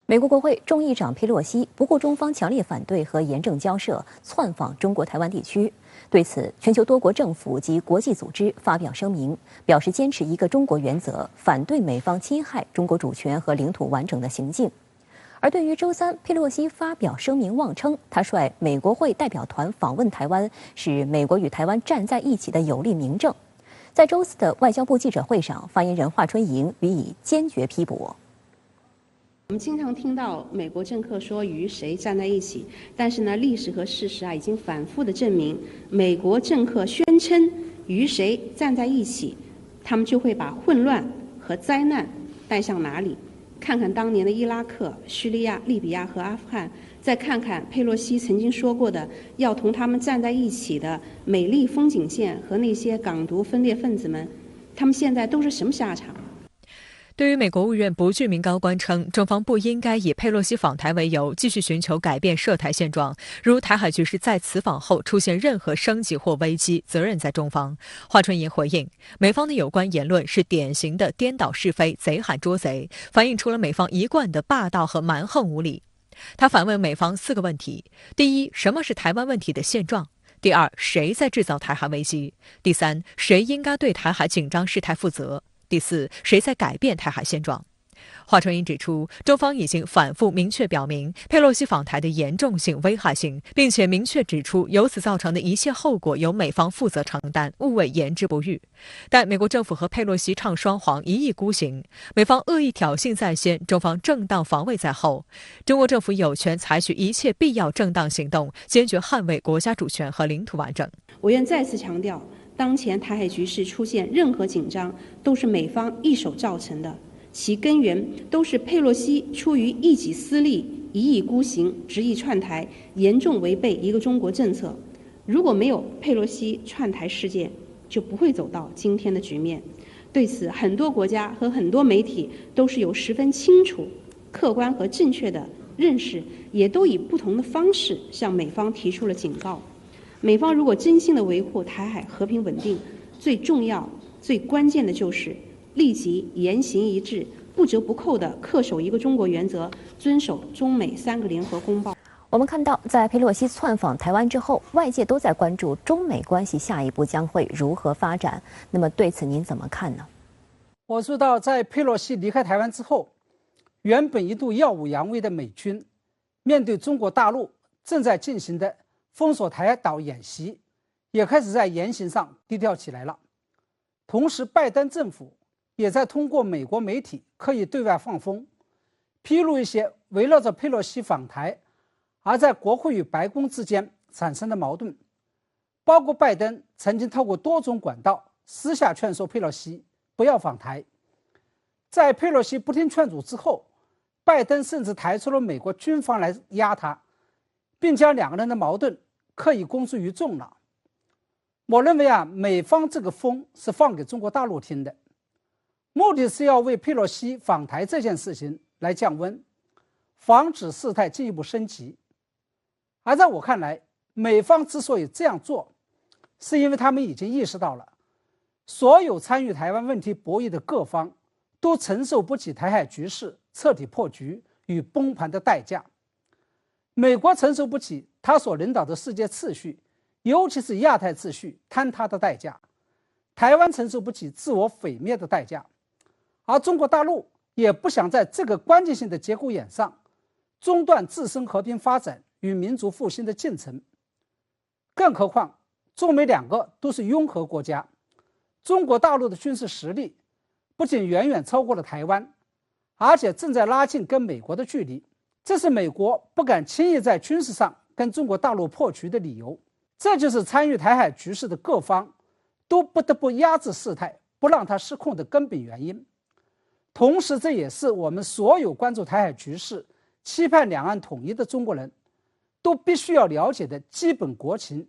美国国会众议长佩洛西不顾中方强烈反对和严正交涉，窜访中国台湾地区。对此，全球多国政府及国际组织发表声明，表示坚持一个中国原则，反对美方侵害中国主权和领土完整的行径。而对于周三佩洛西发表声明，妄称他率美国会代表团访问台湾是美国与台湾站在一起的有力明证。在周四的外交部记者会上，发言人华春莹予以坚决批驳。我们经常听到美国政客说与谁站在一起，但是呢，历史和事实已经反复的证明，美国政客宣称与谁站在一起，他们就会把混乱和灾难带向哪里。看看当年的伊拉克、叙利亚、利比亚和阿富汗，再看看佩洛西曾经说过的要同他们站在一起的美丽风景线和那些港独分裂分子们，他们现在都是什么下场？对于美国务院不具名高官称，中方不应该以佩洛西访台为由，继续寻求改变涉台现状，如台海局势在此访后出现任何升级或危机，责任在中方。华春莹回应，美方的有关言论是典型的颠倒是非、贼喊捉贼，反映出了美方一贯的霸道和蛮横无理。他反问美方4个问题：第一，什么是台湾问题的现状？第二，谁在制造台海危机？第三，谁应该对台海紧张事态负责？第四，谁在改变台海现状？华春莹指出，中方已经反复明确表明佩洛西访台的严重性、危害性，并且明确指出由此造成的一切后果由美方负责承担，勿谓言之不预。但美国政府和佩洛西唱双簧，一意孤行，美方恶意挑衅在先，中方正当防卫在后。中国政府有权采取一切必要正当行动，坚决捍卫国家主权和领土完整。我愿再次强调，当前台海局势出现任何紧张，都是美方一手造成的，其根源都是佩洛西出于一己私利，一意孤行，执意串台，严重违背一个中国政策。如果没有佩洛西串台事件，就不会走到今天的局面。对此，很多国家和很多媒体都是有十分清楚、客观和正确的认识，也都以不同的方式向美方提出了警告。美方如果真心的维护台海和平稳定，最重要、最关键的就是立即言行一致、不折不扣地恪守一个中国原则，遵守中美3个联合公报。我们看到，在佩洛西窜访台湾之后，外界都在关注中美关系下一步将会如何发展。那么对此您怎么看呢？我知道，在佩洛西离开台湾之后，原本一度耀武扬威的美军，面对中国大陆正在进行的封锁台岛演习，也开始在言行上低调起来了。同时，拜登政府也在通过美国媒体刻意对外放风，披露一些围绕着佩洛西访台而在国会与白宫之间产生的矛盾，包括拜登曾经透过多种管道私下劝说佩洛西不要访台。在佩洛西不听劝阻之后，拜登甚至抬出了美国军方来压他，并将2个人的矛盾刻意公诸于众了。我认为美方这个风是放给中国大陆听的，目的是要为佩洛西访台这件事情来降温，防止事态进一步升级。而在我看来，美方之所以这样做，是因为他们已经意识到了，所有参与台湾问题博弈的各方都承受不起台海局势彻底破局与崩盘的代价。美国承受不起他所领导的世界秩序，尤其是亚太秩序坍塌的代价，台湾承受不起自我毁灭的代价，而中国大陆也不想在这个关键性的节骨眼上中断自身和平发展与民族复兴的进程。更何况中美2个都是拥核国家，中国大陆的军事实力不仅远远超过了台湾，而且正在拉近跟美国的距离，这是美国不敢轻易在军事上跟中国大陆破局的理由。这就是参与台海局势的各方都不得不压制事态，不让它失控的根本原因。同时，这也是我们所有关注台海局势、期盼两岸统一的中国人都必须要了解的基本国情